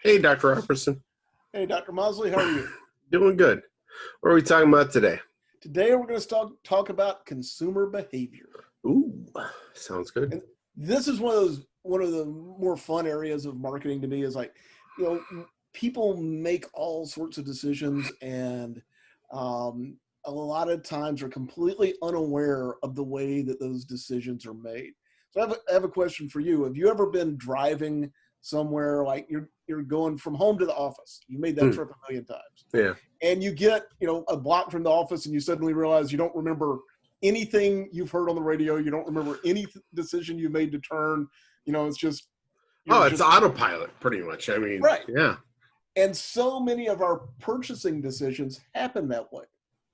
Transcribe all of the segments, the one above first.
Hey, Dr. Robertson. Hey, Dr. Mosley, how are you? Doing good. What are we talking about today? Today we're going to talk about consumer behavior. Ooh, sounds good. And this is one of the more fun areas of marketing to me is like, people make all sorts of decisions and a lot of times are completely unaware of the way that those decisions are made. So I have a question for you. Have you ever been driving somewhere like you're going from home to the office? You made that trip a million times. Yeah. And you get, a block from the office and you suddenly realize you don't remember anything you've heard on the radio. You don't remember any decision you made to turn. It's just It's autopilot, pretty much. I mean, right. Yeah. And so many of our purchasing decisions happen that way.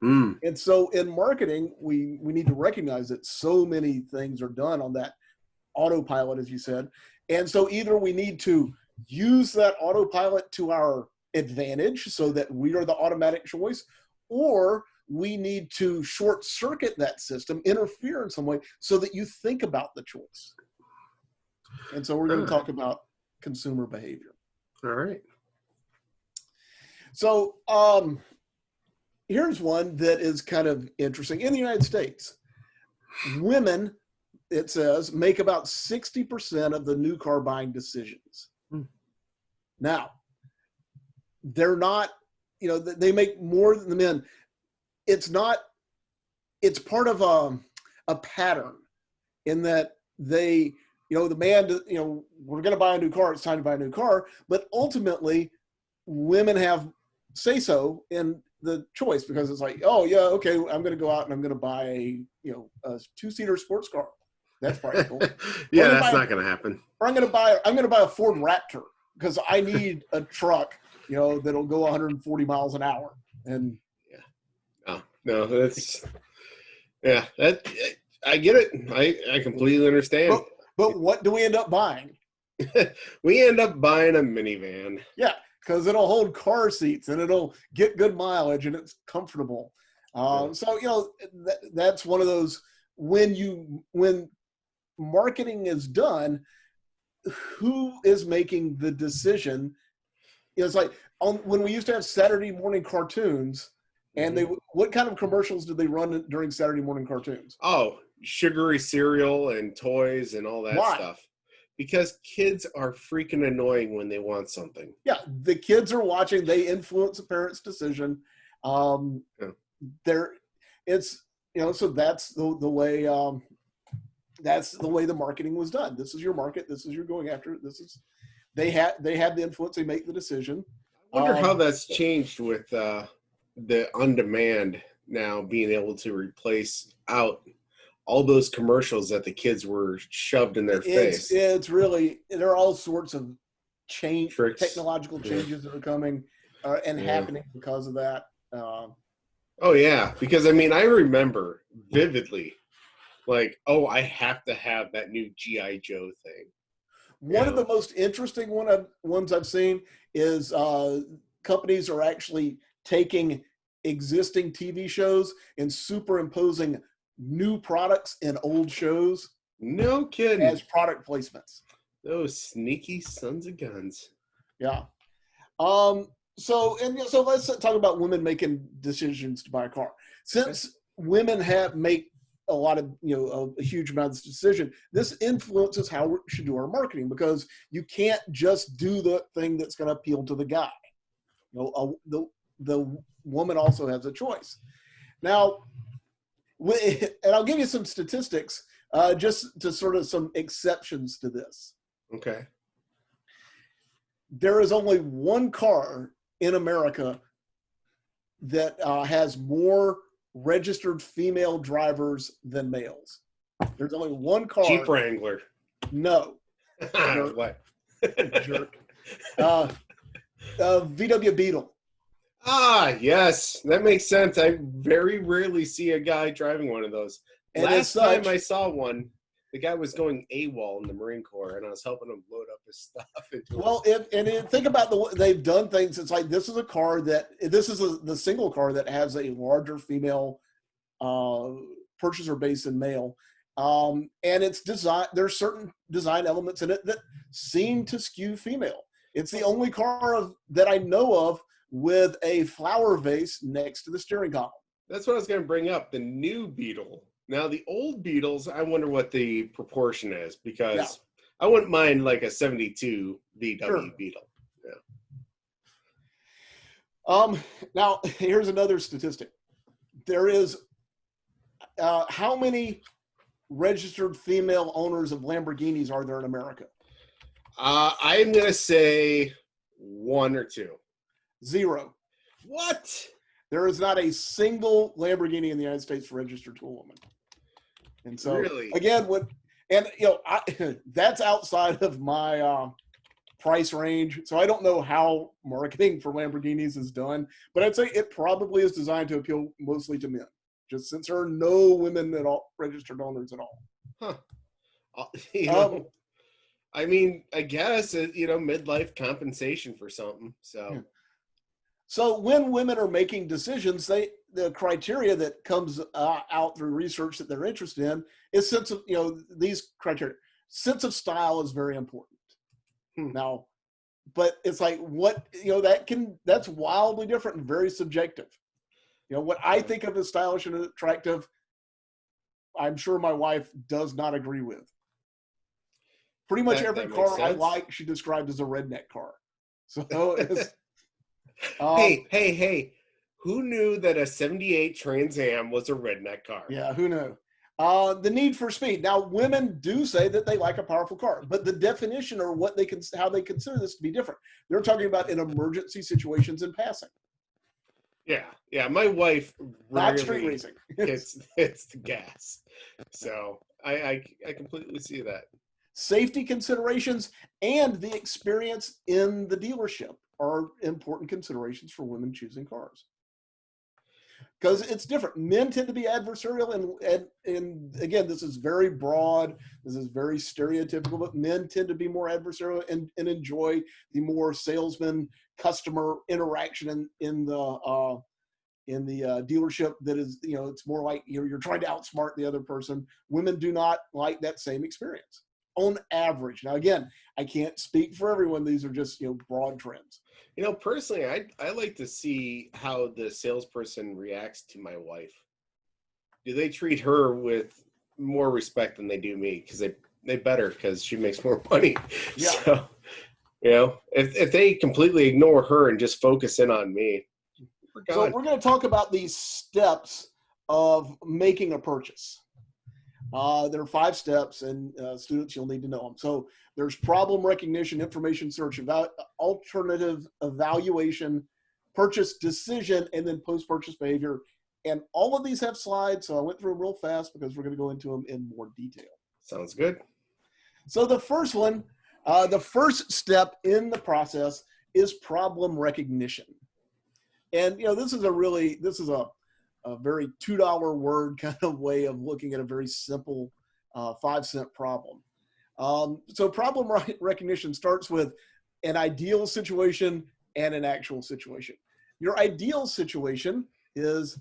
Mm. And so in marketing, we need to recognize that so many things are done on that autopilot, as you said. And so either we need to use that autopilot to our advantage so that we are the automatic choice, or we need to short circuit that system, interfere in some way so that you think about the choice. And so we're going to talk about consumer behavior. All right. So here's one that is kind of interesting. In the United States, women, it says, make about 60% of the new car buying decisions. Now, they're not, they make more than the men. It's part of a pattern in that they, the man, we're going to buy a new car. It's time to buy a new car. But ultimately, women have say so in the choice because it's like, oh yeah, okay, I'm going to go out and I'm going to buy a 2-seater sports car. That's practical. Yeah, that's not going to happen. Or I'm going to buy a Ford Raptor because I need a truck, that'll go 140 miles an hour. And no, that's that I get it. I completely understand. But what do we end up buying? We end up buying a minivan. Yeah, because it'll hold car seats and it'll get good mileage and it's comfortable. So that's one of those when marketing is done, who is making the decision? It's like when we used to have Saturday morning cartoons, and what kind of commercials did they run during Saturday morning cartoons? Oh, sugary cereal and toys and all that stuff. Because kids are freaking annoying when they want something. Yeah, the kids are watching. They influence the parents' decision. So that's the way. That's the way the marketing was done. This is your market. This is you're going after. They have the influence. They make the decision. I wonder how that's changed with the on-demand now being able to replace out all those commercials that the kids were shoved in their face. It's really, there are all sorts of technological changes that are coming and happening because of that. Oh yeah, because I mean, I remember vividly, like, I have to have that new G.I. Joe thing. One of the most interesting ones I've seen is companies are actually taking existing TV shows and superimposing new products in old shows. No kidding. As product placements. Those sneaky sons of guns. Yeah. So let's talk about women making decisions to buy a car. Since women make a lot of, a huge amount of this decision, this influences how we should do our marketing, because you can't just do the thing that's going to appeal to the guy. The woman also has a choice. Now, and I'll give you some statistics just to sort of some exceptions to this. Okay. There is only one car in America that has more registered female drivers than males. There's only one car. Jeep Wrangler. No. What? Jerk. VW Beetle. Ah, yes. That makes sense. I very rarely see a guy driving one of those. And last time I saw one, the guy was going AWOL in the Marine Corps, and I was helping him load up his stuff. Think about they've done things. It's like this is the single car that has a larger female purchaser base than male, and it's design. There's certain design elements in it that seem to skew female. It's the only car that I know of with a flower vase next to the steering column. That's what I was going to bring up, the new Beetle. Now, the old Beetles, I wonder what the proportion is, because I wouldn't mind like a 72 VW Beetle. Yeah. Now, here's another statistic. There is how many registered female owners of Lamborghinis are there in America? I'm going to say 1 or 2. 0. What? There is not a single Lamborghini in the United States registered to a woman. And so, really? Again, that's outside of my price range. So I don't know how marketing for Lamborghinis is done, but I'd say it probably is designed to appeal mostly to men, just since there are no women at all registered owners at all. Huh. I mean, I guess, midlife compensation for something. So. Yeah. So when women are making decisions, the criteria that comes out through research that they're interested in is sense of, these criteria. Sense of style is very important. Now, but it's like that's wildly different and very subjective. What I think of as stylish and attractive, I'm sure my wife does not agree with. Pretty much every car I like, she described as a redneck car. So it's, Hey, who knew that a 78 Trans Am was a redneck car? Yeah, who knew? The need for speed. Now, women do say that they like a powerful car, but the definition or how they consider this to be different. They're talking about in emergency situations and passing. Yeah. My wife not street racing. It's the gas. So I completely see that. Safety considerations and the experience in the dealership are important considerations for women choosing cars. Because it's different. Men tend to be adversarial, and again, this is very broad, this is very stereotypical, but men tend to be more adversarial and enjoy the more salesman customer interaction in the dealership. That is, it's more like you're trying to outsmart the other person. Women do not like that same experience on average. Now, again, I can't speak for everyone. These are just broad trends. Personally, I like to see how the salesperson reacts to my wife. Do they treat her with more respect than they do me? Because they better, because she makes more money. Yeah. So, if they completely ignore her and just focus in on me, so we're going to talk about these steps of making a purchase. There are 5 steps, and students, you'll need to know them. So there's problem recognition, information search, alternative evaluation, purchase decision, and then post-purchase behavior. And all of these have slides, so I went through them real fast because we're going to go into them in more detail. Sounds good. So the first one, the first step in the process is problem recognition. And, this is a very $2 word kind of way of looking at a very simple 5-cent problem. So problem recognition starts with an ideal situation and an actual situation. Your ideal situation is,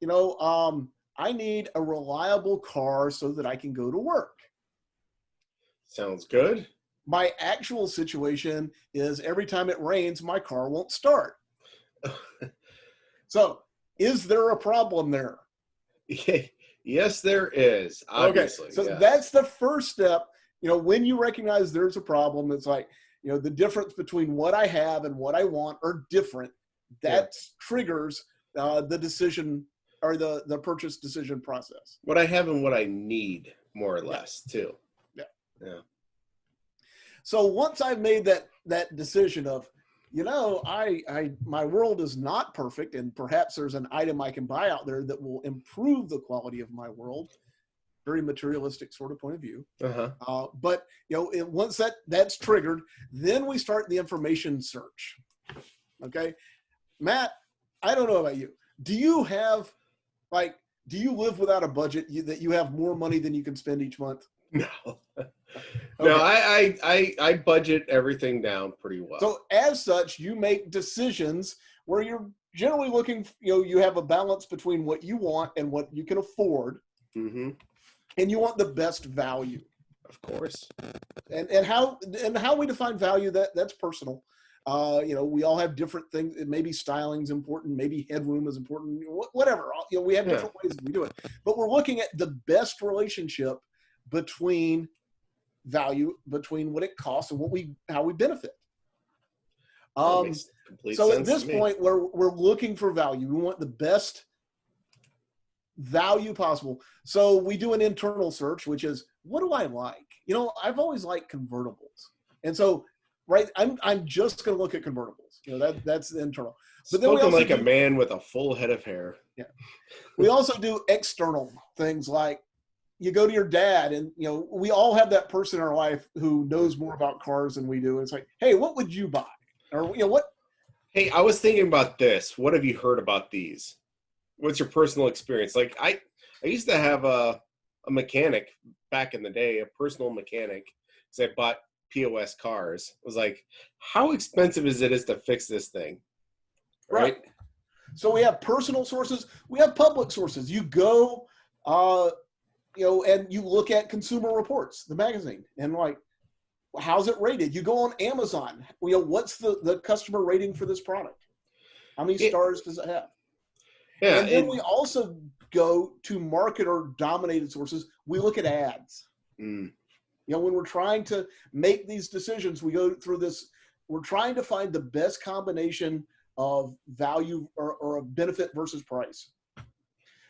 I need a reliable car so that I can go to work. Sounds good. My actual situation is every time it rains, my car won't start. So, is there a problem there? Yes, there is. Obviously. Okay, so yes. That's the first step. When you recognize there's a problem, it's like, the difference between what I have and what I want are different. That triggers the decision or the purchase decision process. What I have and what I need, more or less, too. Yeah. So once I've made that decision of, my world is not perfect, and perhaps there's an item I can buy out there that will improve the quality of my world. Very materialistic sort of point of view. Uh-huh. But once that's triggered, then we start the information search. Okay, Matt, I don't know about you. Do you live without a budget that you have more money than you can spend each month? No. Okay. No, I budget everything down pretty well. So as such, you make decisions where you're generally looking, you have a balance between what you want and what you can afford. Mm-hmm. And you want the best value. Of course. And how we define value, that's personal. We all have different things. Maybe styling's important, maybe headroom is important, whatever. We have different ways we do it. But we're looking at the best relationship between value, between what it costs and how we benefit. So at this point, we're looking for value. We want the best value possible. So we do an internal search, which is, what do I like? I've always liked convertibles. And so, right, I'm just going to look at convertibles. That's the internal. But then Spoken like a man with a full head of hair. Yeah. We also do external things like you go to your dad and, we all have that person in our life who knows more about cars than we do. And it's like, hey, what would you buy? Or, what? Hey, I was thinking about this. What have you heard about these? What's your personal experience? Like I used to have a mechanic back in the day, a personal mechanic, because I bought POS cars. I was like, how expensive is it to fix this thing? Right. So we have personal sources. We have public sources. You go, and you look at Consumer Reports, the magazine, and like, how's it rated? You go on Amazon. What's the customer rating for this product? How many stars does it have? Yeah, and then we also go to market or dominated sources. We look at ads. When we're trying to make these decisions, we go through this. We're trying to find the best combination of value or of benefit versus price.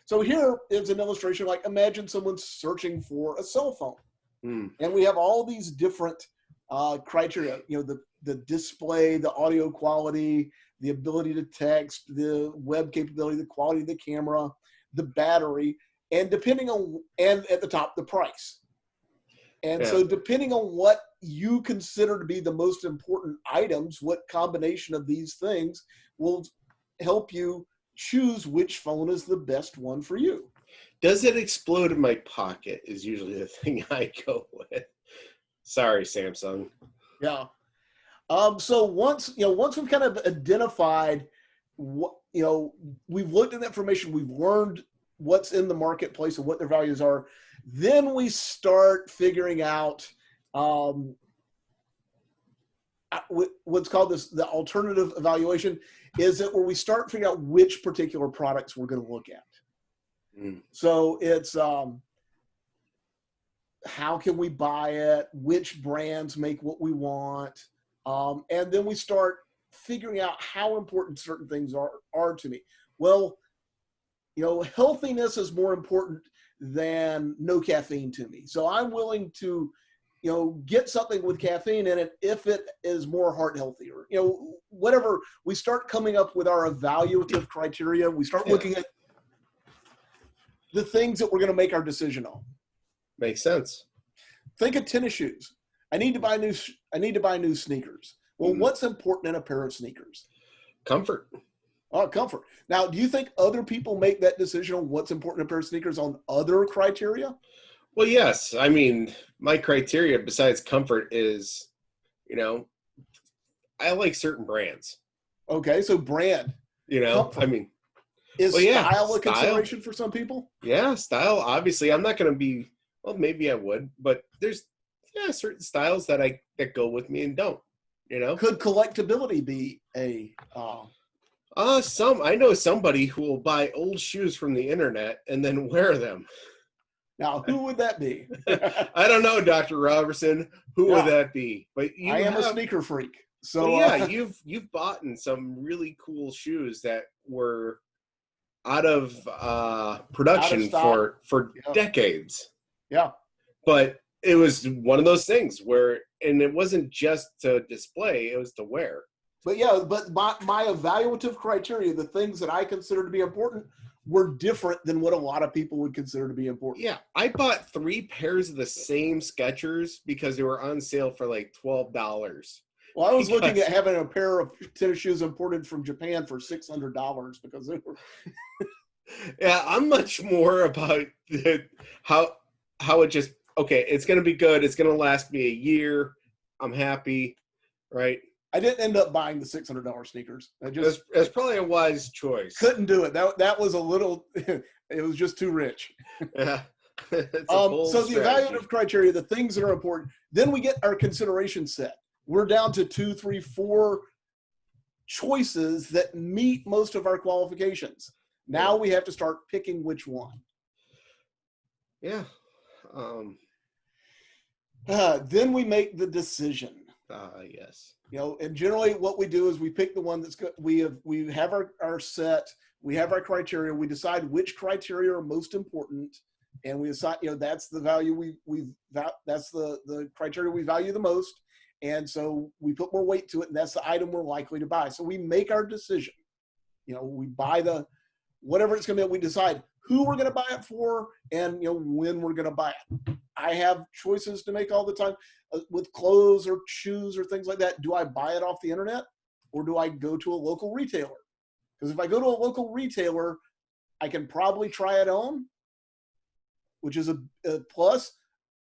So here is an illustration. Like, imagine someone's searching for a cell phone, and we have all these different criteria. The display, the audio quality, the ability to text, the web capability, the quality of the camera, the battery, and and at the top, the price. And so depending on what you consider to be the most important items, what combination of these things will help you choose which phone is the best one for you. Does it explode in my pocket is usually the thing I go with. Sorry, Samsung. Yeah. So once we've kind of identified what, we've looked at the information, we've learned what's in the marketplace and what their values are, then we start figuring out what's called the alternative evaluation. Is it where we start figuring out which particular products we're going to look at. So it's how can we buy it, which brands make what we want, and then we start figuring out how important certain things are to me. Well, healthiness is more important than no caffeine to me. So I'm willing to, get something with caffeine in it if it is more heart healthy, or, whatever. We start coming up with our evaluative criteria. We start looking at the things that we're going to make our decision on. Makes sense. Think of tennis shoes. I need to buy new sneakers. Well, what's important in a pair of sneakers? Comfort. Oh, comfort. Now, do you think other people make that decision on what's important in a pair of sneakers on other criteria? Well, yes. I mean, my criteria besides comfort is, I like certain brands. Okay, so brand. Comfort. I mean, is style a consideration for some people? Yeah, style. Obviously, I'm not going to be. Well, maybe I would, but there's certain styles that go with me and don't. Could collectability be a? I know somebody who will buy old shoes from the internet and then wear them. Now, who would that be? I don't know, Dr. Robertson. Who would that be? But I am a sneaker freak. So you've bought in some really cool shoes that were out of production for decades. Yeah. But it was one of those things and it wasn't just to display, it was to wear. But my evaluative criteria, the things that I consider to be important, were different than what a lot of people would consider to be important. Yeah. I bought 3 pairs of the same Skechers because they were on sale for like $12. Well, I was looking at having a pair of tennis shoes imported from Japan for $600 because they were. Yeah, I'm much more about how it just, okay, it's going to be good. It's going to last me a year. I'm happy, right? I didn't end up buying the $600 sneakers. That's probably a wise choice. Couldn't do it. That was a little, it was just too rich. Yeah. It's a bold so the strategy. evaluative criteria, the things that are important, then we get our consideration set. We're down to 2, 3, 4 choices that meet most of our qualifications. Now we have to start picking which one. Yeah. Then we make the decision. Yes. You know, and generally what we do is we pick the one that's good. We have our set, we have our criteria, we decide which criteria are most important, and we decide, you know, that's the value that's the criteria we value the most. And so we put more weight to it, and that's the item we're likely to buy. So we make our decision. You know, we buy whatever it's going to be. We decide who we're going to buy it for, and you know when we're going to buy it. I have choices to make all the time with clothes or shoes or things like that. Do I buy it off the internet, or do I go to a local retailer? Because if I go to a local retailer, I can probably try it on, which is a plus.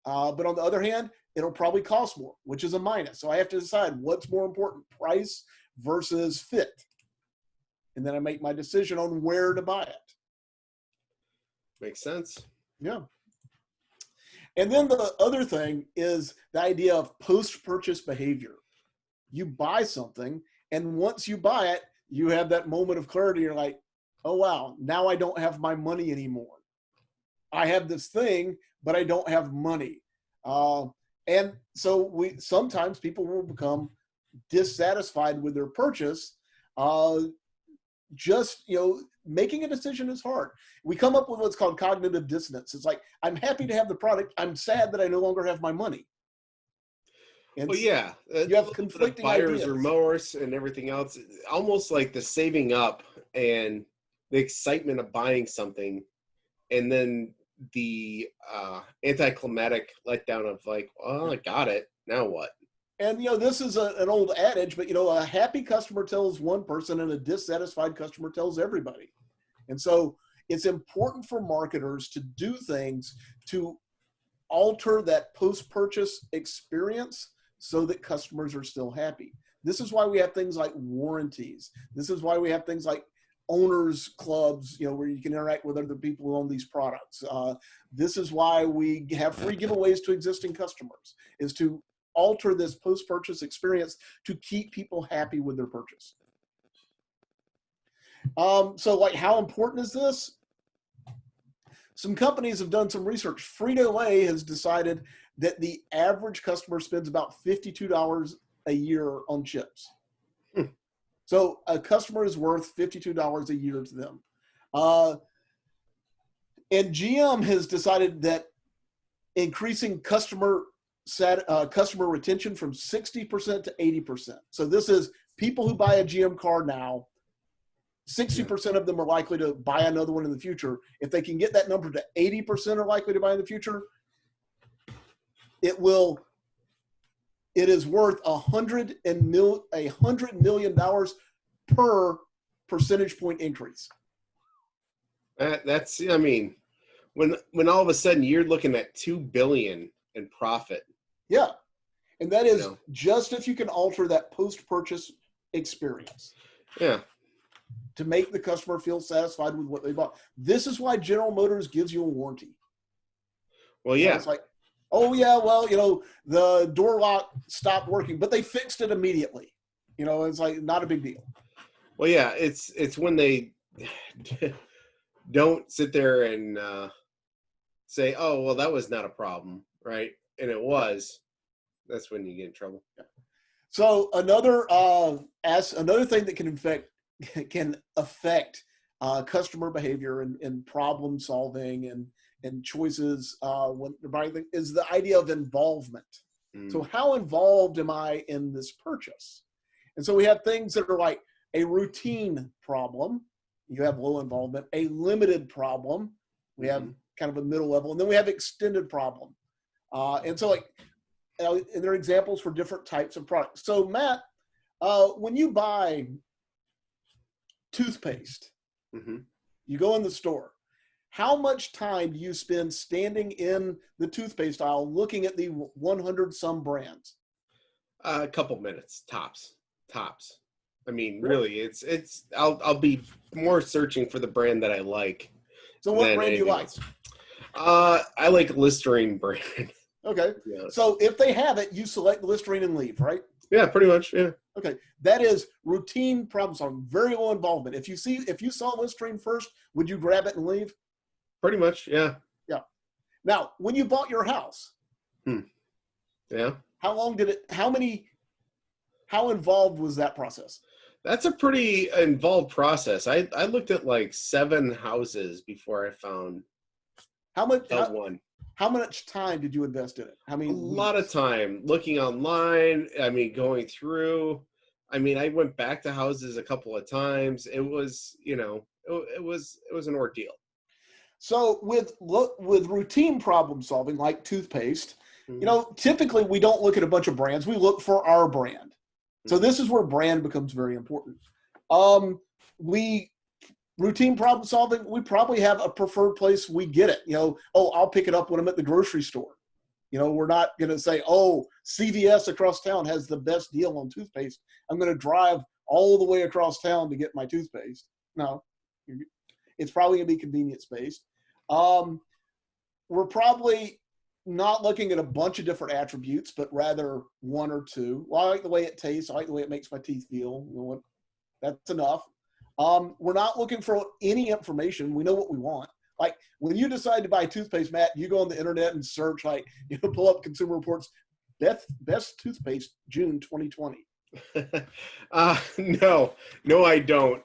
But on the other hand, it'll probably cost more, which is a minus. So I have to decide what's more important, price versus fit. And then I make my decision on where to buy it. Makes sense. Yeah. And then the other thing is the idea of post-purchase behavior. You buy something, and once you buy it, you have that moment of clarity. You're like, oh, wow, now I don't have my money anymore. I have this thing, but I don't have money. And so sometimes people will become dissatisfied with their purchase. Just, you know, making a decision is hard. We come up with what's called cognitive dissonance. It's like, I'm happy to have the product. I'm sad that I no longer have my money. And well, yeah, you have conflicting buyer's ideas. remorse and everything else. Almost like the saving up and the excitement of buying something, and then the anticlimactic letdown of like, well, I got it. Now what? And, you know, this is an old adage, but, you know, a happy customer tells one person and a dissatisfied customer tells everybody. And so it's important for marketers to do things to alter that post-purchase experience so that customers are still happy. This is why we have things like warranties. This is why we have things like owners clubs, you know, where you can interact with other people who own these products. This is why we have free giveaways to existing customers, is to alter this post-purchase experience to keep people happy with their purchase. So like, how important is this? Some companies have done some research. Frito-Lay has decided that the average customer spends about $52 a year on chips. So a customer is worth $52 a year to them. And GM has decided that increasing customer retention from 60% to 80%. So this is people who buy a GM car now, 60% of them are likely to buy another one in the future. If they can get that number to 80% are likely to buy in the future, it is worth $100 million per percentage point increase. That's, I mean, when all of a sudden you're looking at $2 billion in profit. Yeah. And that is just if you can alter that post-purchase experience. Yeah. To make the customer feel satisfied with what they bought. This is why General Motors gives you a warranty. Well, yeah. It's like, oh yeah, well, you know, the door lock stopped working, but they fixed it immediately. You know, it's like not a big deal. Well, yeah, it's when they don't sit there and say, oh, well, that was not a problem, right? And it was. That's when you get in trouble. Yeah. So another thing that can affect customer behavior and problem solving and choices when they're buying is the idea of involvement. So how involved am I in this purchase? And so we have things that are like a routine problem. You have low involvement. A limited problem. We have kind of a middle level. And then we have extended problem. And so like, and there are examples for different types of products. So Matt, when you buy toothpaste, you go in the store, how much time do you spend standing in the toothpaste aisle looking at the 100 some brands? A couple minutes, tops. I mean, really, it's I'll be more searching for the brand that I like. So what brand do you like? I like Listerine brand. Okay. Yeah. So if they have it, you select the Listerine and leave, right? Yeah, pretty much. Yeah. Okay. That is routine problem solving, very low involvement. If you saw Listerine first, would you grab it and leave? Pretty much. Yeah. Yeah. Now, when you bought your house, Yeah. how involved was that process? That's a pretty involved process. I looked at like 7 houses before I found one. How much time did you invest in it? How many? A lot of time looking online. I mean, going through. I mean, I went back to houses a couple of times. It was, it was an ordeal. So with routine problem solving, like toothpaste, typically we don't look at a bunch of brands. We look for our brand. So this is where brand becomes very important. Routine problem solving, we probably have a preferred place we get it. I'll pick it up when I'm at the grocery store. We're not going to say, CVS across town has the best deal on toothpaste. I'm going to drive all the way across town to get my toothpaste. No, it's probably going to be convenience based. We're probably not looking at a bunch of different attributes, but rather 1 or 2. Well, I like the way it tastes. I like the way it makes my teeth feel. That's enough. We're not looking for any information. We know what we want. Like when you decide to buy toothpaste, Matt, you go on the internet and search, pull up Consumer Reports, best toothpaste, June 2020. No, I don't.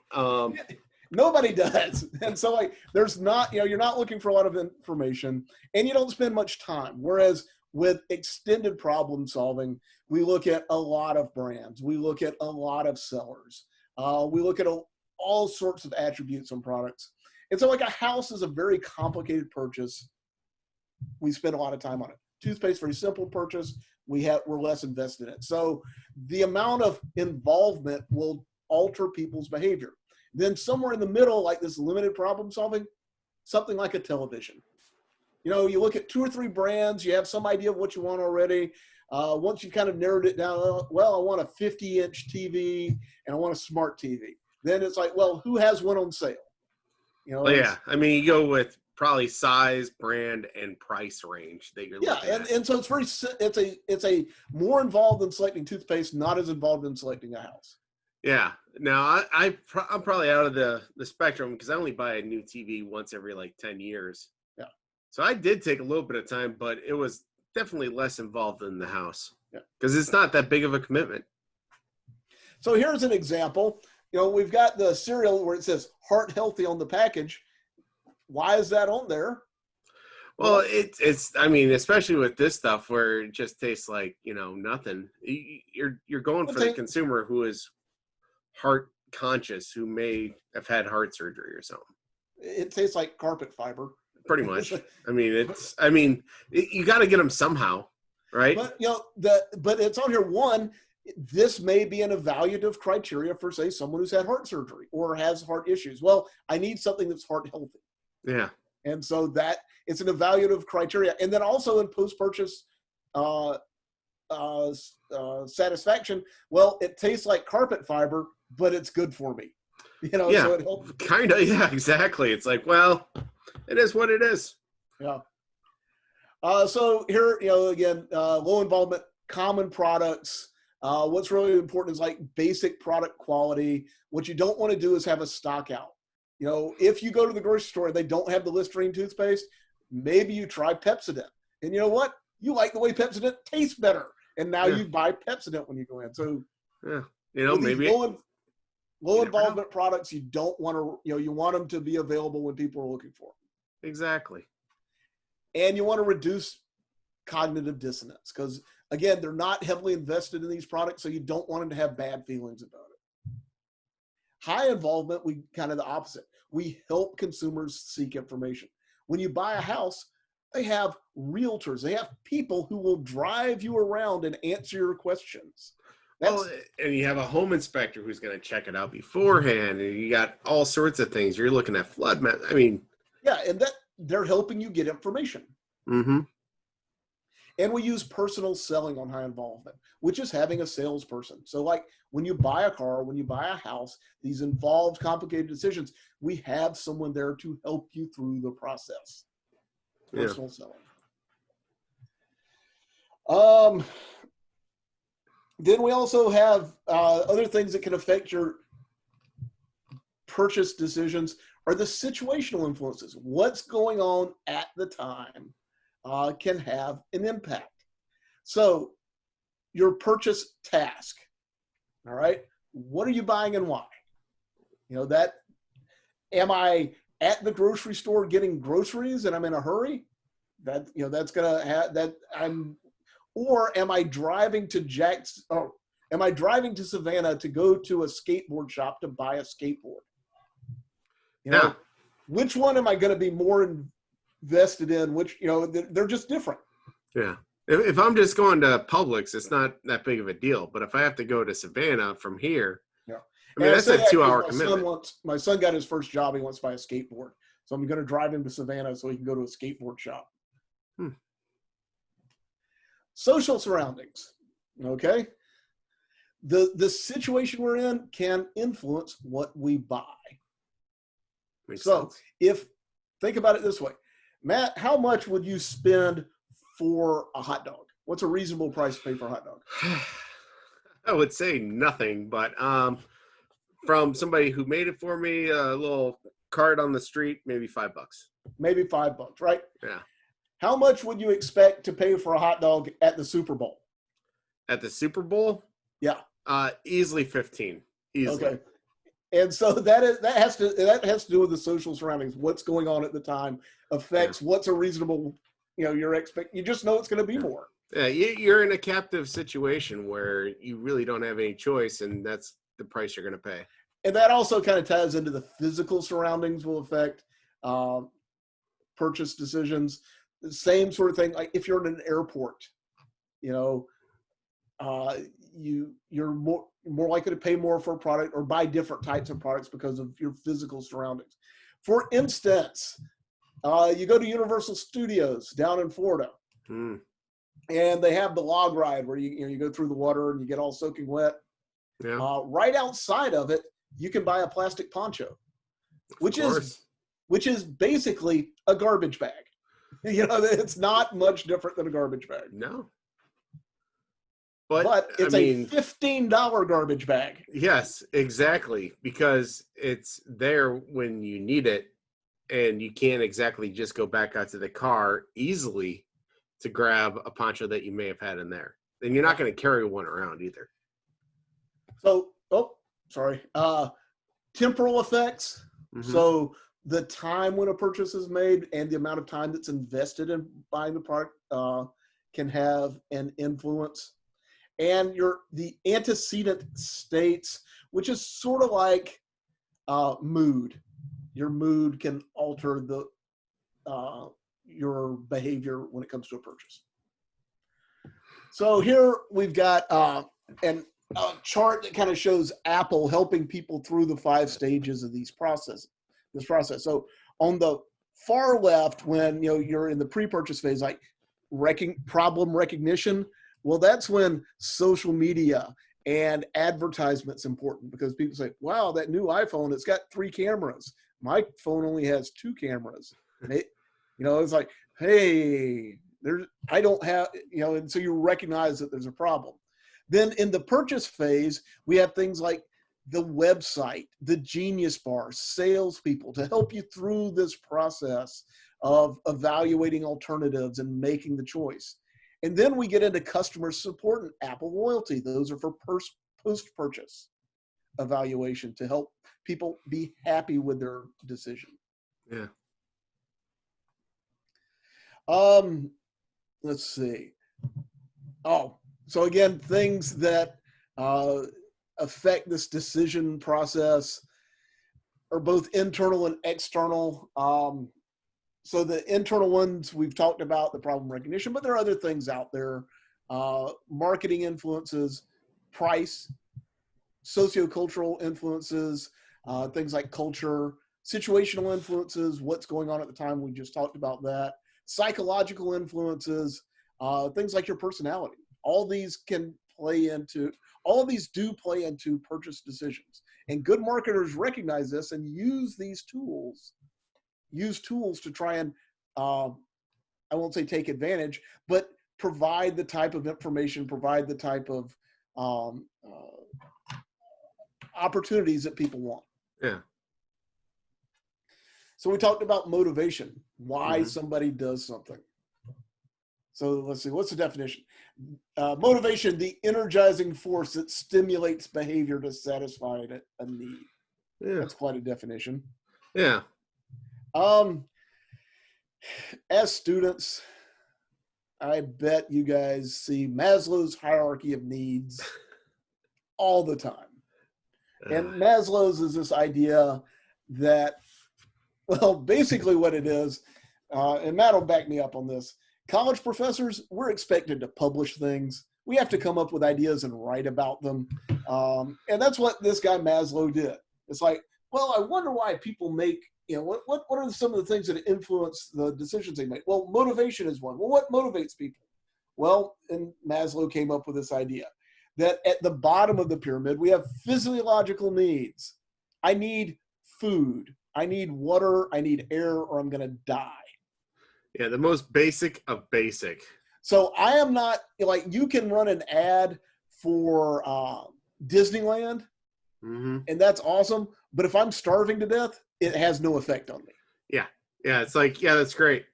Nobody does. And so there's not, you're not looking for a lot of information and you don't spend much time. Whereas with extended problem solving, we look at a lot of brands. We look at a lot of sellers. We look at all sorts of attributes on products. And so a house is a very complicated purchase. We spend a lot of time on it. Toothpaste, very simple purchase. We're less invested in it. So the amount of involvement will alter people's behavior. Then somewhere in the middle, like this limited problem solving, something like a television. You look at 2 or 3 brands, you have some idea of what you want already. Once you've kind of narrowed it down, I want a 50-inch TV and I want a smart TV. Then it's like, who has one on sale? Yeah. I mean, you go with probably size, brand, and price range that you're looking at. And so it's a more involved in selecting toothpaste, not as involved in selecting a house. Yeah. Now I'm probably out of the spectrum because I only buy a new TV once every 10 years. Yeah. So I did take a little bit of time, but it was definitely less involved in the house. Yeah. Because it's not that big of a commitment. So here's an example. We've got the cereal where it says heart healthy on the package. Why is that on there? Well, it's I mean, especially with this stuff where it just tastes like, nothing. You're going for the consumer who is heart conscious, who may have had heart surgery or something. It tastes like carpet fiber. Pretty much. You got to get them somehow, right? But but it's on here. One, this may be an evaluative criteria for, say, someone who's had heart surgery or has heart issues. Well, I need something that's heart healthy. Yeah. And so that it's an evaluative criteria. And then also in post-purchase satisfaction, it tastes like carpet fiber, but it's good for me. Yeah, so it helps. Kind of. Yeah, exactly. It's like, it is what it is. Yeah. So here, again, low involvement, common products. What's really important is basic product quality. What you don't want to do is have a stock out. If you go to the grocery store and they don't have the Listerine toothpaste, maybe you try Pepsodent. And you know what? You like the way Pepsodent tastes better. And now you buy Pepsodent when you go in. So, maybe low involvement products, you don't want to, you want them to be available when people are looking for them. Exactly. And you want to reduce cognitive dissonance because, again, they're not heavily invested in these products, so you don't want them to have bad feelings about it. High involvement, we kind of the opposite. We help consumers seek information. When you buy a house, they have realtors. They have people who will drive you around and answer your questions. And you have a home inspector who's going to check it out beforehand, and you got all sorts of things. You're looking at flood map. And that they're helping you get information. Mm-hmm. And we use personal selling on high involvement, which is having a salesperson. So when you buy a car, when you buy a house, these involved, complicated decisions, we have someone there to help you through the process. personal selling. Then we also have other things that can affect your purchase decisions are the situational influences. What's going on at the time can have an impact. So your purchase task, all right? What are you buying and why? Am I at the grocery store getting groceries and I'm in a hurry? That's gonna have that or am I driving to am I driving to Savannah to go to a skateboard shop to buy a skateboard? Which one am I going to be more invested in? Which, they're just different. Yeah. If I'm just going to Publix, it's not that big of a deal. But if I have to go to Savannah from here, that's a 2-hour commitment. My son got his first job. He wants to buy a skateboard. So I'm going to drive him to Savannah so he can go to a skateboard shop. Social surroundings. Okay. The situation we're in can influence what we buy. Makes sense. Think about it this way, Matt, how much would you spend for a hot dog? What's a reasonable price to pay for a hot dog? I would say nothing, but from somebody who made it for me, a little cart on the street, maybe $5. Maybe $5, right? Yeah. How much would you expect to pay for a hot dog at the Super Bowl? At the Super Bowl? Yeah. Easily 15. Easily. Okay. And so that has to do with the social surroundings. What's going on at the time affects what's a reasonable, you just know it's going to be more. Yeah, you're in a captive situation where you really don't have any choice, and that's the price you're going to pay. And that also kind of ties into the physical surroundings will affect purchase decisions. The same sort of thing, like if you're in an airport, you're more likely to pay more for a product or buy different types of products because of your physical surroundings. For instance, you go to Universal Studios down in Florida, and they have the log ride where you go through the water and you get all soaking wet. Yeah. Right outside of it, you can buy a plastic poncho, which is basically a garbage bag. It's not much different than a garbage bag. No. But it's a $15 garbage bag. Yes, exactly. Because it's there when you need it, and you can't exactly just go back out to the car easily to grab a poncho that you may have had in there. Then you're not going to carry one around either. So, temporal effects. Mm-hmm. So the time when a purchase is made and the amount of time that's invested in buying the product can have an influence. And the antecedent states, which is sort of like mood. Your mood can alter your behavior when it comes to a purchase. So here we've got a chart that kind of shows Apple helping people through the 5 stages of this process. So on the far left, when you're in the pre-purchase phase, like problem recognition. Well, that's when social media and advertisement's important, because people say, wow, that new iPhone, it's got 3 cameras. My phone only has 2 cameras. And it's like, hey, I don't have, and so you recognize that there's a problem. Then in the purchase phase, we have things like the website, the Genius Bar, salespeople to help you through this process of evaluating alternatives and making the choice. And then we get into customer support and Apple loyalty. Those are for post-purchase evaluation to help people be happy with their decision. Yeah. Let's see. So again, things that affect this decision process are both internal and external. So the internal ones we've talked about, the problem recognition, but there are other things out there. Marketing influences, price, sociocultural influences, things like culture, situational influences, what's going on at the time, we just talked about that. Psychological influences, things like your personality. All of these do play into purchase decisions. And good marketers recognize this and use these tools to try and I won't say take advantage, but provide the type of information, provide the type of opportunities that people want. Yeah. So we talked about motivation, why somebody does something. So let's see, what's the definition? Motivation, the energizing force that stimulates behavior to satisfy a need. Yeah. That's quite a definition. Yeah. As students, I bet you guys see Maslow's hierarchy of needs all the time. And Maslow's is this idea that, well, basically what it is, and Matt will back me up on this, college professors, we're expected to publish things. We have to come up with ideas and write about them. And that's what this guy Maslow did. It's like, well, I wonder why people make, what are some of the things that influence the decisions they make? Well, motivation is one. Well, what motivates people? Well, and Maslow came up with this idea that at the bottom of the pyramid, we have physiological needs. I need food. I need water. I need air, or I'm going to die. Yeah, the most basic of basic. So I am not, like, you can run an ad for Disneyland, and that's awesome. But if I'm starving to death, it has no effect on me. Yeah. Yeah, it's like, yeah, that's great.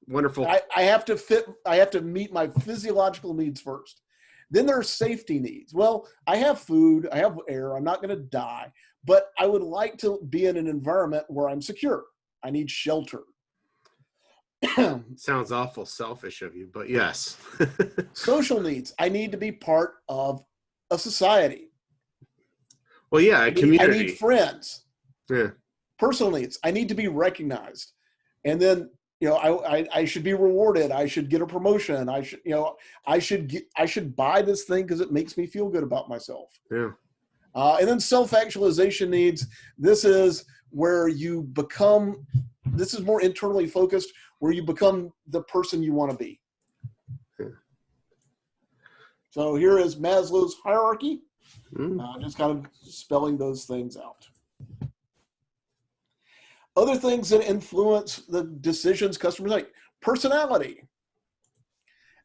Wonderful. I have to meet my physiological needs first. Then there are safety needs. Well, I have food, I have air, I'm not going to die, but I would like to be in an environment where I'm secure. I need shelter. Sounds awful selfish of you, but yes. Social needs. I need to be part of a society. Well, yeah, a community. I need friends. Yeah. Personal needs. I need to be recognized. And then, I should be rewarded. I should get a promotion. I should buy this thing because it makes me feel good about myself. Yeah. And then self-actualization needs. This is where you become, this is more internally focused, where you become the person you want to be. Yeah. So here is Maslow's hierarchy. Just kind of spelling those things out. Other things that influence the decisions customers make. Personality.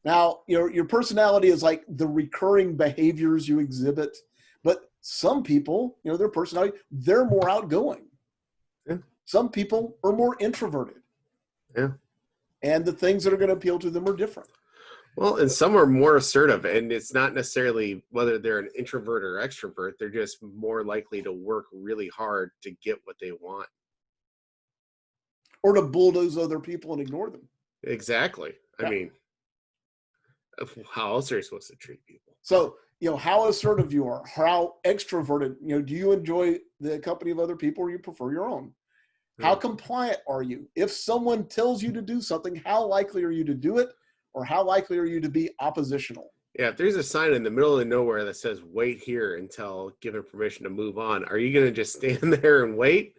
Now, your personality is like the recurring behaviors you exhibit, but some people, their personality, they're more outgoing. Yeah. Some people are more introverted. Yeah. And the things that are going to appeal to them are different. Well, and some are more assertive, and it's not necessarily whether they're an introvert or extrovert. They're just more likely to work really hard to get what they want. Or to bulldoze other people and ignore them. Exactly. Yeah. I mean, how else are you supposed to treat people? So, how assertive you are, how extroverted, do you enjoy the company of other people or you prefer your own? How compliant are you? If someone tells you to do something, how likely are you to do it? Or how likely are you to be oppositional? Yeah, if there's a sign in the middle of nowhere that says, wait here until given permission to move on, are you going to just stand there and wait?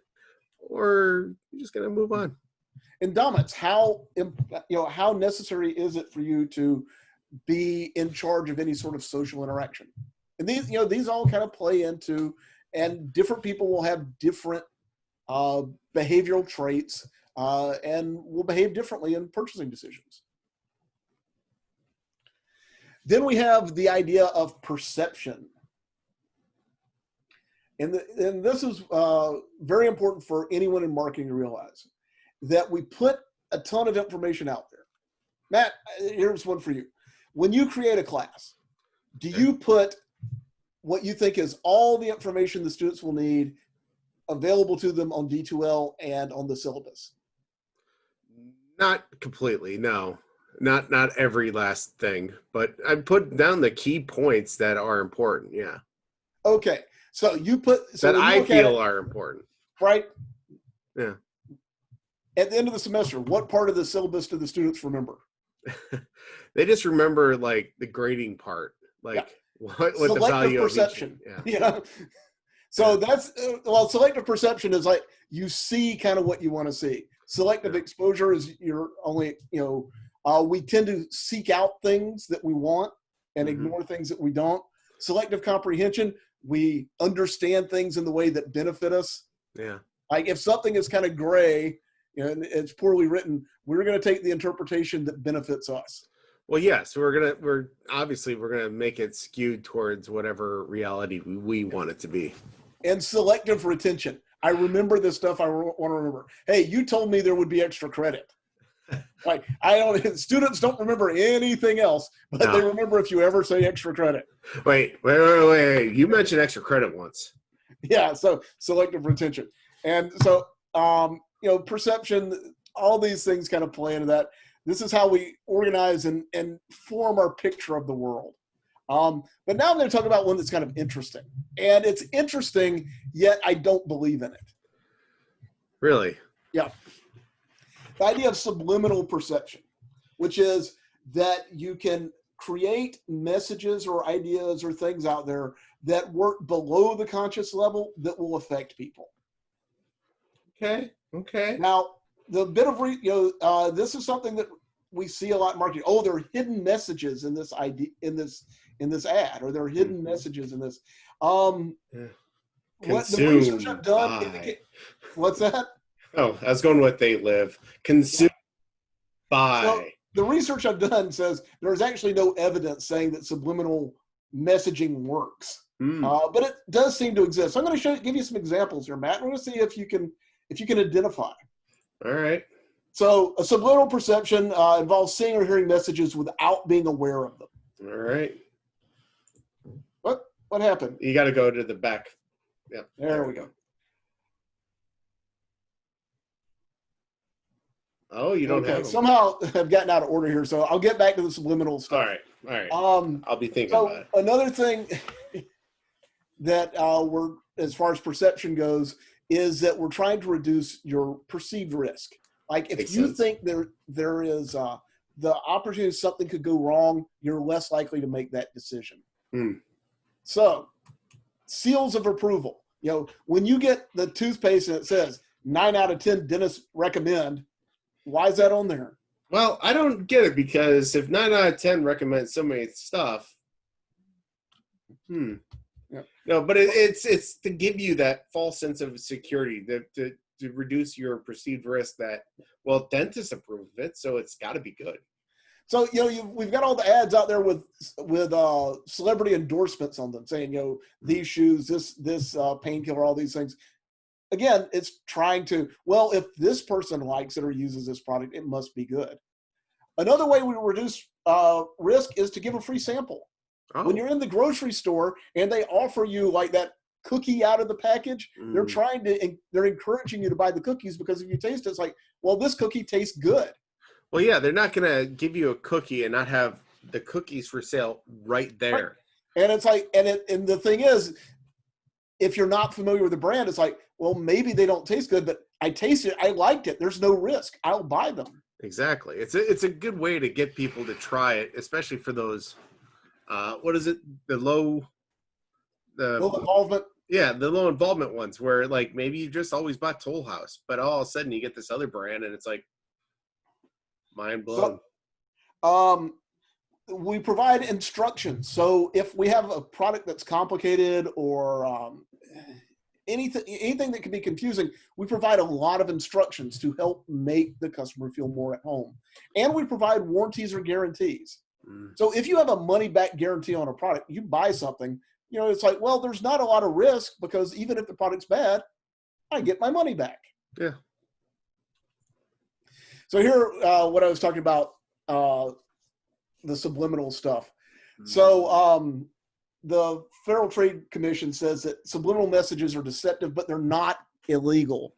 Or you're just going to move on? And dominance, how necessary is it for you to be in charge of any sort of social interaction? And these all kind of play into, and different people will have different behavioral traits and will behave differently in purchasing decisions. Then we have the idea of perception. And this is very important for anyone in marketing to realize, that we put a ton of information out there. Matt, here's one for you. When you create a class, do you put what you think is all the information the students will need available to them on D2L and on the syllabus? Not completely, no. Not every last thing, but I put down the key points that are important, yeah. Okay, so you put... that I feel are important. Right? Yeah. At the end of the semester, what part of the syllabus do the students remember? They just remember, like, the grading part, like what the value perception. Of each, yeah. So that's selective perception is like you see kind of what you want to see. Selective exposure is you're only we tend to seek out things that we want and ignore things that we don't. Selective comprehension, we understand things in the way that benefit us. Yeah. Like if something is kind of gray, and it's poorly written, we're going to take the interpretation that benefits us. Well, yes, we're obviously gonna make it skewed towards whatever reality we want it to be. And selective retention. I remember this stuff. I want to remember. Hey, you told me there would be extra credit. Like students don't remember anything else, but they remember if you ever say extra credit. Wait. You mentioned extra credit once. Yeah. So selective retention, and so perception. All these things kind of play into that. This is how we organize and form our picture of the world. But now I'm going to talk about one that's kind of interesting. And it's interesting, yet I don't believe in it. Really? Yeah. The idea of subliminal perception, which is that you can create messages or ideas or things out there that work below the conscious level that will affect people. Okay. Now, the bit of this is something that we see a lot in marketing. Oh, there are hidden messages in this idea, in this ad, or there are hidden messages in this. What the research I've done? What's that? Oh, I was going with they live. Consume, buy. So the research I've done says there's actually no evidence saying that subliminal messaging works, but it does seem to exist. So I'm going to give you some examples here, Matt. We're going to see if you can identify. All right. So a subliminal perception involves seeing or hearing messages without being aware of them. All right. What happened? You got to go to the back. Yeah. There we go. Oh, you don't have them. Somehow I've gotten out of order here, so I'll get back to the subliminal stuff. All right. I'll be thinking about it. Another thing that we're, as far as perception goes, is that we're trying to reduce your perceived risk. Like if you think there is the opportunity something could go wrong, you're less likely to make that decision. So seals of approval. When you get the toothpaste and it says 9 out of 10 dentists recommend, why is that on there? Well, I don't get it, because if 9 out of 10 recommend so many stuff, no, but it's to give you that false sense of security, to reduce your perceived risk that, well, dentists approve of it, so it's got to be good. So we've got all the ads out there with celebrity endorsements on them, saying these shoes, this painkiller, all these things. Again, it's trying to, well, if this person likes it or uses this product, it must be good. Another way we reduce risk is to give a free sample. Oh. When you're in the grocery store and they offer you like that cookie out of the package, they're encouraging you to buy the cookies, because if you taste it, it's like, well, this cookie tastes good. Well, yeah, they're not going to give you a cookie and not have the cookies for sale right there. Right. And it's like, and the thing is, if you're not familiar with the brand, it's like, well, maybe they don't taste good, but I tasted it, I liked it. There's no risk. I'll buy them. Exactly. It's a good way to get people to try it, especially for those, what is it? The low involvement. Yeah, the low involvement ones, where like maybe you just always bought Toll House, but all of a sudden you get this other brand and it's like mind blown. So, we provide instructions. So if we have a product that's complicated or anything that can be confusing, we provide a lot of instructions to help make the customer feel more at home. And we provide warranties or guarantees. So if you have a money-back guarantee on a product, you buy something, it's like, well, there's not a lot of risk, because even if the product's bad, I get my money back. Yeah. So here, what I was talking about, the subliminal stuff. So the Federal Trade Commission says that subliminal messages are deceptive, but they're not illegal.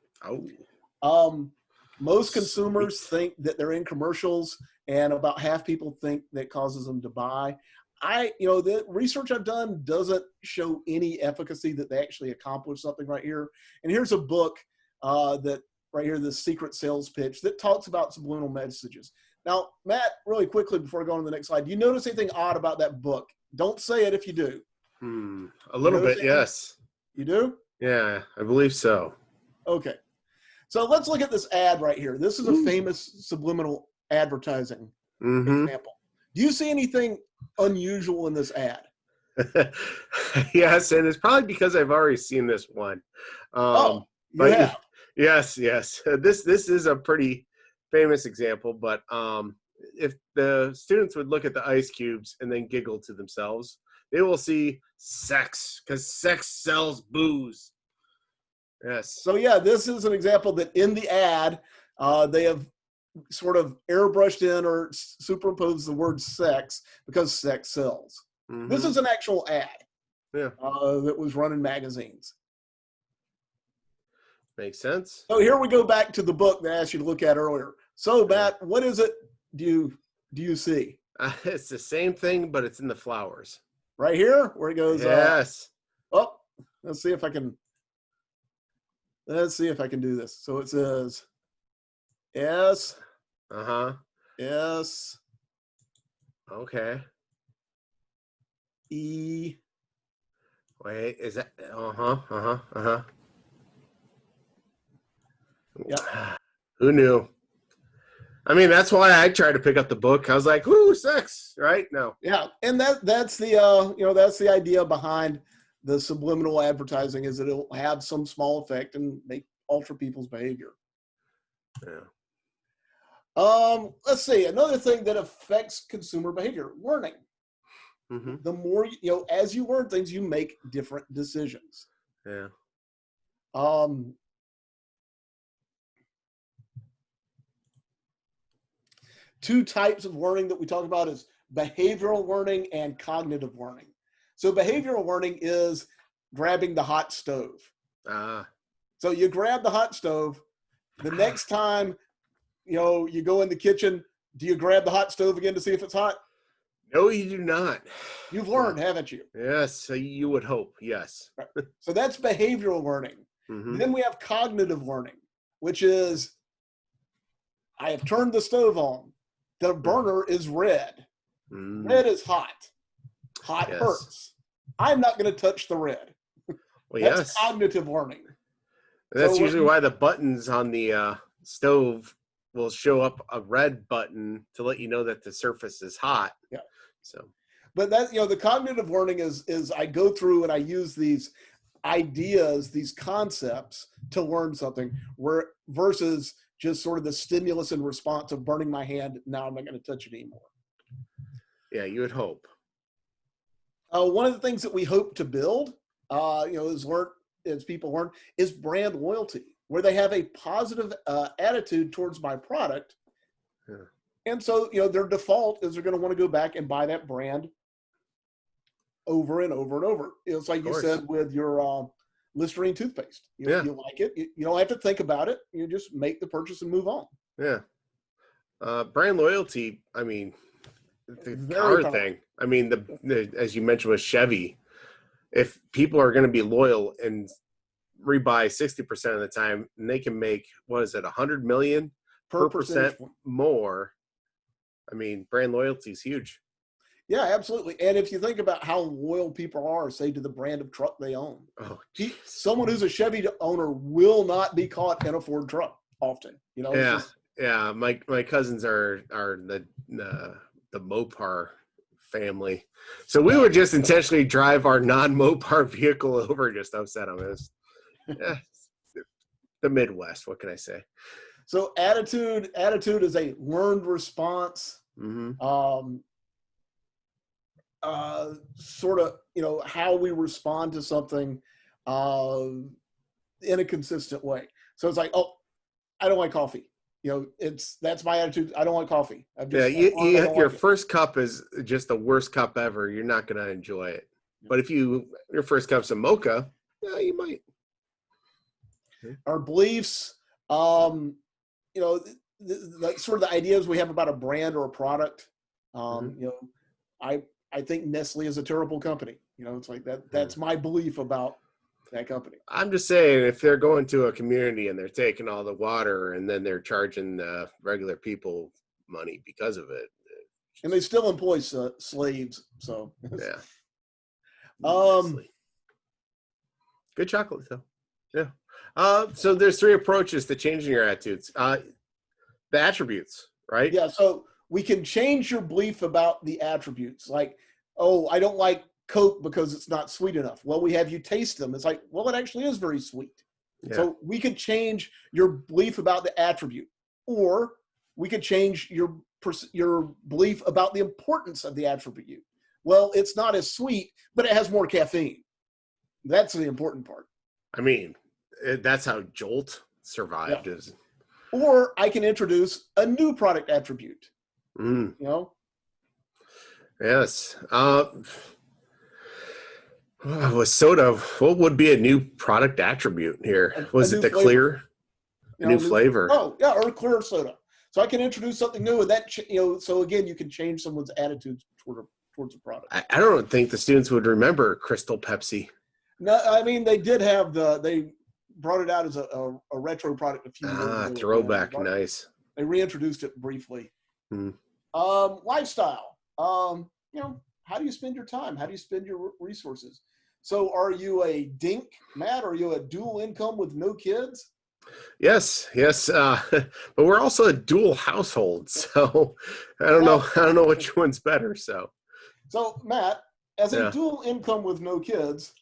Most consumers think that they're in commercials, and about half people think that causes them to buy. The research I've done doesn't show any efficacy that they actually accomplish something right here. And here's a book that right here, the Secret Sales Pitch, that talks about subliminal messages. Now, Matt, really quickly before I go on to the next slide, do you notice anything odd about that book? Don't say it if you do. A little bit, yes. You do? Yeah, I believe so. Okay. So let's look at this ad right here. This is a famous subliminal advertising example. Do you see anything unusual in this ad? Yes, and it's probably because I've already seen this one. You have? Yes. This is a pretty famous example, but if the students would look at the ice cubes and then giggle to themselves, they will see sex, because sex sells booze. Yes. So yeah, this is an example that in the ad, they have sort of airbrushed in or superimposed the word sex because sex sells. Mm-hmm. This is an actual ad that was run in magazines. Makes sense. So here we go back to the book that I asked you to look at earlier. So Matt, what is it do you see? It's the same thing, but it's in the flowers. Right here where it goes. Yes. Let's see if I can do this. So it says S. S. Okay. E. Wait, is that? Yeah. Who knew? I mean, that's why I tried to pick up the book. I was like, "Ooh, sex!" Right? No. Yeah, and that's the that's the idea behind the subliminal advertising, is that it'll have some small effect and alter people's behavior. Yeah. Let's see. Another thing that affects consumer behavior: learning. Mm-hmm. The more as you learn things, you make different decisions. Yeah. Two types of learning that we talk about is behavioral learning and cognitive learning. So behavioral learning is grabbing the hot stove. So you grab the hot stove. The next time, you go in the kitchen, do you grab the hot stove again to see if it's hot? No, you do not. You've learned, haven't you? Yes, you would hope. Yes. Right. So that's behavioral learning. Mm-hmm. Then we have cognitive learning, which is I have turned the stove on. The burner is red. Red is hot. Hot hurts. I'm not going to touch the red. Well, that's cognitive learning. That's usually why the buttons on the stove will show up a red button to let you know that the surface is hot. Yeah. So, but that the cognitive learning is I go through and I use these ideas, these concepts to learn something, versus just sort of the stimulus and response of burning my hand. Now I'm not going to touch it anymore. Yeah, you would hope. One of the things that we hope to build, as people learn, is brand loyalty, where they have a positive attitude towards my product. Yeah. And so, their default is they're going to want to go back and buy that brand over and over and over. It's like you said with your Listerine toothpaste. You like it. You don't have to think about it. You just make the purchase and move on. Yeah. Brand loyalty, I mean, the car thing. I mean, the as you mentioned with Chevy, if people are going to be loyal and rebuy 60% of the time, and they can make, $100 million per percent more. I mean, brand loyalty is huge. Yeah, absolutely. And if you think about how loyal people are, say, to the brand of truck they own, someone who's a Chevy owner will not be caught in a Ford truck often. Yeah. My cousins are the Mopar family, so we would just intentionally drive our non-Mopar vehicle over, just upset them. The Midwest. What can I say? So attitude is a learned response. Mm-hmm. Sort of, how we respond to something in a consistent way. So it's like, I don't like coffee. That's my attitude. I don't want coffee. Your first cup is just the worst cup ever. You're not going to enjoy it. But if your first cup's a mocha, you might. Our beliefs, sort of the ideas we have about a brand or a product. I think Nestle is a terrible company. It's like that. That's my belief about that company. I'm just saying, if they're going to a community and they're taking all the water and then they're charging regular people money because of it, and they still employ slaves. So yeah. Good chocolate though. Yeah. So there's 3 approaches to changing your attitudes. The attributes, right? Yeah. So we can change your belief about the attributes. Like, I don't like Coke because it's not sweet enough. Well, we have you taste them. It's like, well, it actually is very sweet. Yeah. So we could change your belief about the attribute, or we could change your belief about the importance of the attribute. Well, it's not as sweet, but it has more caffeine. That's the important part. I mean, that's how Jolt survived. Is Or I can introduce a new product attribute. You know? Yes. With soda, what would be a new product attribute here? Was it the flavor. Clear? New flavor. Oh, yeah, or clear soda. So I can introduce something new, and that so again, you can change someone's attitude towards a product. I don't think the students would remember Crystal Pepsi. No, I mean they did have they brought it out as a retro product a few years ago. Throwback, nice. They reintroduced it briefly. Lifestyle. How do you spend your time? How do you spend your resources? So are you a dink, Matt? Are you a dual income with no kids? Yes. But we're also a dual household. So I don't know which one's better. So Matt, as a dual income with no kids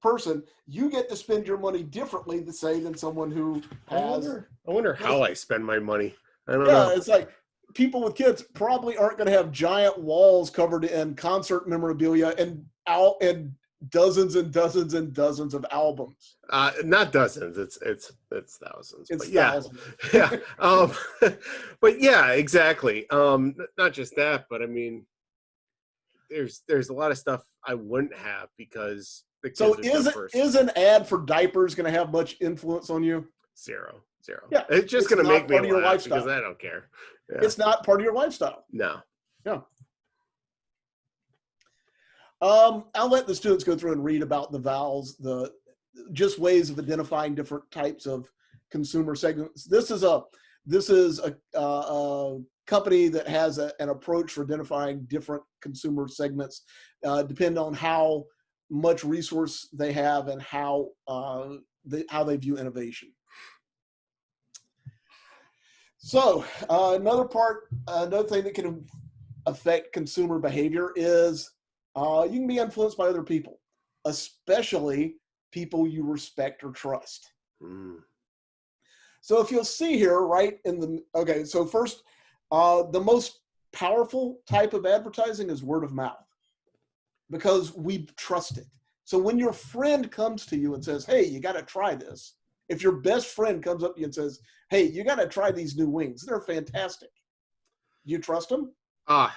person, you get to spend your money differently than someone who has. I wonder how I spend my money. I don't know. It's like people with kids probably aren't going to have giant walls covered in concert memorabilia and dozens and dozens and dozens of albums. Not dozens. It's thousands. It's thousands. Yeah. But yeah, exactly. Not just that, but I mean, there's a lot of stuff I wouldn't have because the kids is an ad for diapers going to have much influence on you? Zero. Yeah, it's just going to make me laugh because I don't care. Yeah. It's not part of your lifestyle. No. Yeah. I'll let the students go through and read about the vowels, just ways of identifying different types of consumer segments. This is a company that has an approach for identifying different consumer segments, depending on how much resource they have and how they view innovation. So another thing that can affect consumer behavior is you can be influenced by other people, especially people you respect or trust. So if you'll see here, so first, the most powerful type of advertising is word of mouth because we trust it. So when your friend comes to you and says, hey, you got to try this. If your best friend comes up to you and says, hey, you got to try these new wings. They're fantastic. You trust them?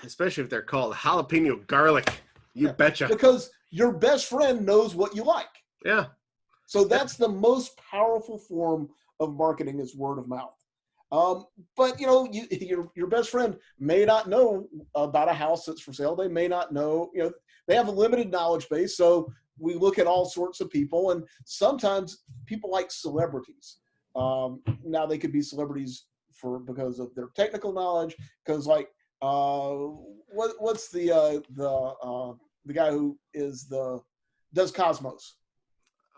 Especially if they're called jalapeno garlic. You betcha. Because your best friend knows what you like. Yeah. So that's the most powerful form of marketing is word of mouth. But your best friend may not know about a house that's for sale. They may not know, they have a limited knowledge base. So we look at all sorts of people, and sometimes people like celebrities. Now they could be celebrities because of their technical knowledge. Because what's the guy who does Cosmos?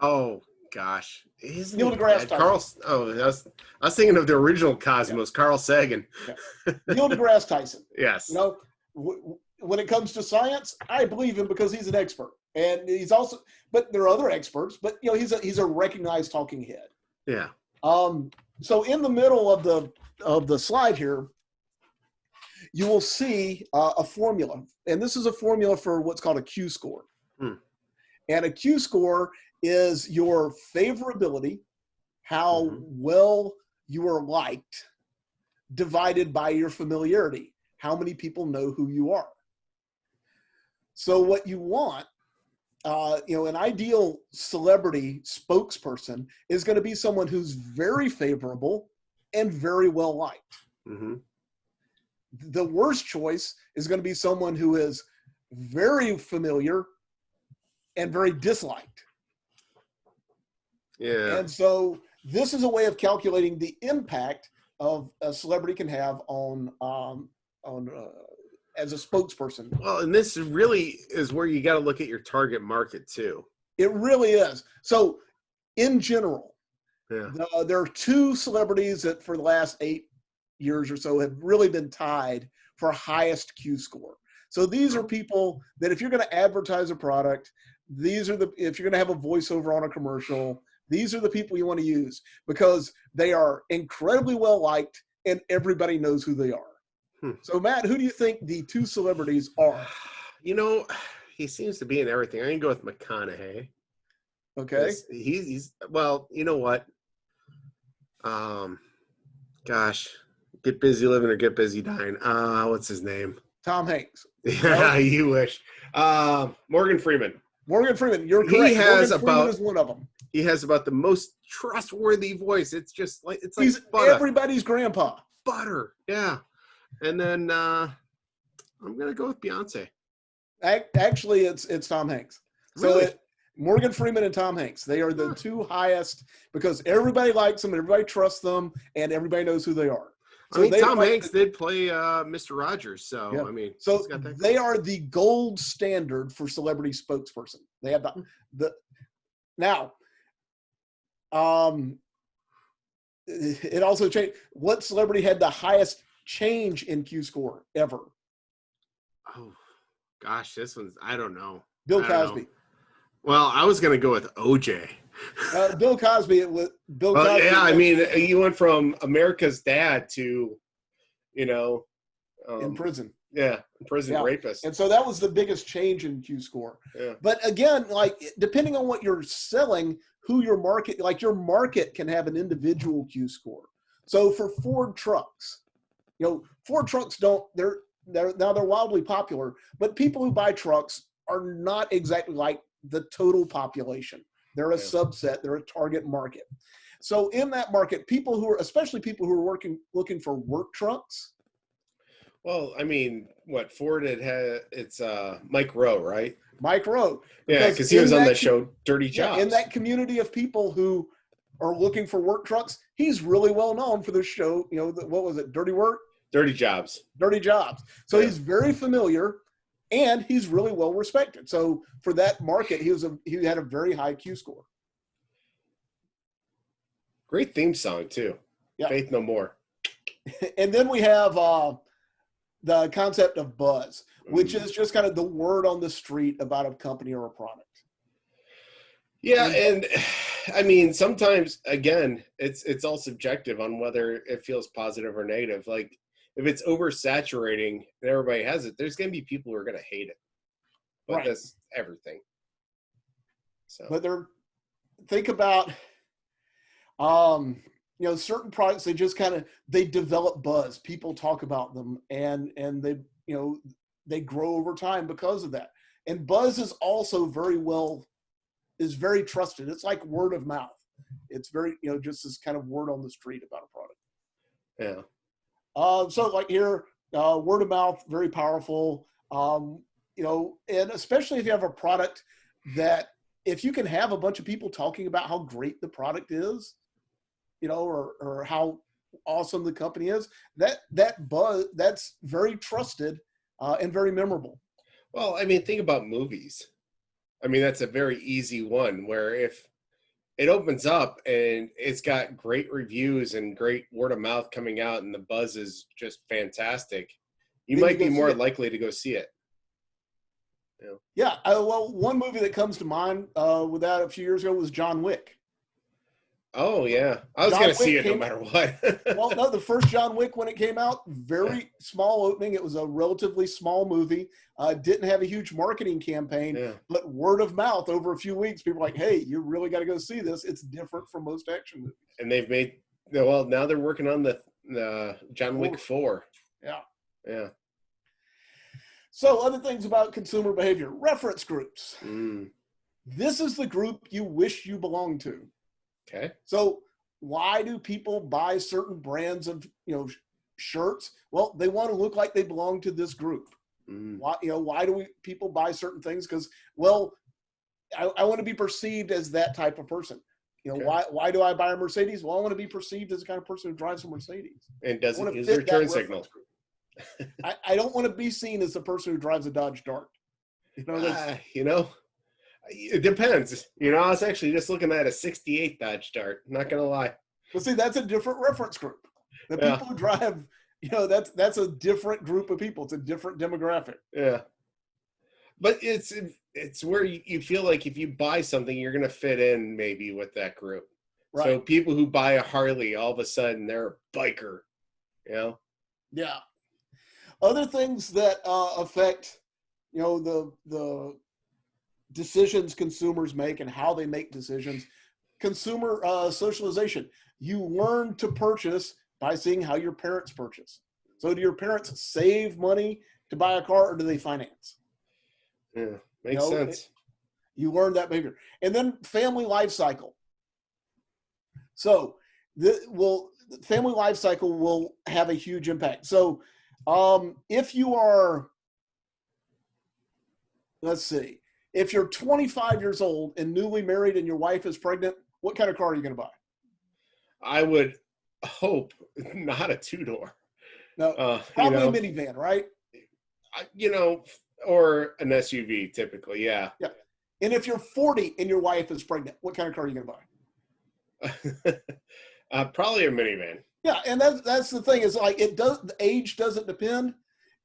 Oh gosh, Neil deGrasse Tyson. I was thinking of the original Cosmos, Carl Sagan. Neil deGrasse Tyson. Yes. When it comes to science, I believe him because he's an expert, and he's also. But there are other experts. But he's a recognized talking head. Yeah. So in the middle of the slide here, you will see a formula, and this is a formula for what's called a Q score. And a Q score is your favorability, how well you are liked, divided by your familiarity, how many people know who you are. So what you want, an ideal celebrity spokesperson is going to be someone who's very favorable and very well liked. The worst choice is going to be someone who is very familiar and very disliked. Yeah. And so this is a way of calculating the impact of a celebrity can have on as a spokesperson. Well, and this really is where you got to look at your target market too. It really is. So in general, there are two celebrities that for the last 8 years or so have really been tied for highest Q score. So these are people that if you're going to advertise a product, these are if you're going to have a voiceover on a commercial, these are the people you want to use because they are incredibly well liked and everybody knows who they are. So, Matt, who do you think the two celebrities are? He seems to be in everything. I'm going to go with McConaughey. Okay. He's well, you know what? Gosh, get busy living or get busy dying. What's his name? Tom Hanks. Yeah, right? You wish. Morgan Freeman. Morgan Freeman, you're correct. Morgan Freeman is one of them. He has about the most trustworthy voice. It's just like he's butter. Everybody's grandpa. Butter, yeah. And then I'm gonna go with Beyonce. Actually, it's Tom Hanks. Really? So Morgan Freeman and Tom Hanks. They are the two highest because everybody likes them, everybody trusts them, and everybody knows who they are. So Tom Hanks did play Mr. Rogers, so yeah. So they are the gold standard for celebrity spokesperson. They have the now. It also changed. What celebrity had the highest change in Q score ever? Oh, gosh, this one's I don't know. Bill Cosby. Well, I was gonna go with OJ. Bill Cosby. Bill Cosby. Yeah, I mean, you went from America's Dad to, in prison. Yeah, in prison rapist. And so that was the biggest change in Q score. Yeah. But again, like depending on what you're selling, who your market, like your market can have an individual Q score. So for Ford trucks, Ford trucks they're wildly popular, but people who buy trucks are not exactly like the total population. They're a subset. They're a target market. So in that market, especially people who are looking for work trucks. Well, I mean, Ford it's Mike Rowe, right? Mike Rowe. Yeah, because he was on that show, Dirty Jobs. In that community of people who are looking for work trucks, he's really well known for this show. What was it? Dirty Work? Dirty Jobs. Dirty Jobs. So he's very familiar. And he's really well respected. So for that market, he had a very high Q score. Great theme song too. Yeah. Faith No More. And then we have the concept of buzz, which is just kind of the word on the street about a company or a product. Yeah, and I mean sometimes again, it's all subjective on whether it feels positive or negative. Like if it's oversaturating and everybody has it, there's going to be people who are going to hate it. But that's everything. So, but think about, certain products. They just they develop buzz. People talk about them, and they grow over time because of that. And buzz is also very trusted. It's like word of mouth. It's very just this kind of word on the street about a product. Yeah. So like here, word of mouth, very powerful, and especially if you have a product that if you can have a bunch of people talking about how great the product is, or how awesome the company is, that buzz, that's very trusted and very memorable. Well, I mean, think about movies. I mean, that's a very easy one where if it opens up and it's got great reviews and great word of mouth coming out and the buzz is just fantastic, you might be more likely to go see it. Yeah. Well, one movie that comes to mind with that a few years ago was John Wick. Oh, yeah. I was going to see it no matter what. Well, no, the first John Wick, when it came out, very small opening. It was a relatively small movie. Didn't have a huge marketing campaign, but word of mouth over a few weeks, people were like, hey, you really got to go see this. It's different from most action movies. And they've made, now they're working on the John Wick 4. Yeah. Yeah. So other things about consumer behavior, reference groups. Mm. This is the group you wish you belonged to. Okay. So why do people buy certain brands of, shirts? Well, they want to look like they belong to this group. Mm. Why do people buy certain things? Because, I want to be perceived as that type of person. Okay. Why do I buy a Mercedes? Well, I want to be perceived as the kind of person who drives a Mercedes. And doesn't use their turn signal. I don't want to be seen as the person who drives a Dodge Dart. It depends. I was actually just looking at a 68 Dodge Dart. Not going to lie. Well, see, that's a different reference group. The people who drive, that's a different group of people. It's a different demographic. Yeah. But it's where you feel like if you buy something, you're gonna fit in maybe with that group. Right. So people who buy a Harley, all of a sudden they're a biker, you know? Yeah. Other things that affect, the decisions consumers make and how they make decisions. Consumer socialization. You learn to purchase by seeing how your parents purchase. So do your parents save money to buy a car, or do they finance? Yeah, makes sense. You learn that behavior. And then family life cycle. So family life cycle will have a huge impact. So if you are, let's see, if you're 25 years old and newly married and your wife is pregnant, what kind of car are you going to buy? I would hope not a two-door. No, probably a minivan, right? Or an SUV typically, yeah. Yeah. And if you're 40 and your wife is pregnant, what kind of car are you going to buy? Probably a minivan. Yeah, and that's the thing, is like the age doesn't depend.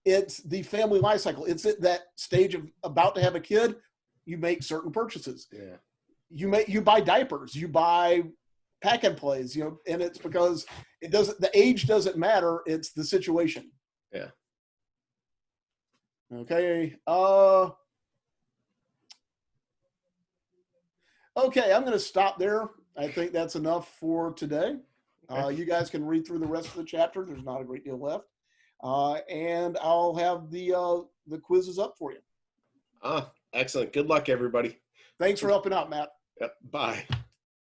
It's the family life cycle. It's at that stage of about to have a kid, you make certain purchases. Yeah. You buy diapers, you buy pack and plays, and it's because the age doesn't matter, it's the situation. Yeah. Okay. Okay, I'm going to stop there. I think that's enough for today. You guys can read through the rest of the chapter. There's not a great deal left. And I'll have the quizzes up for you. Excellent. Good luck, everybody. Thanks for helping out, Matt. Yep. Bye.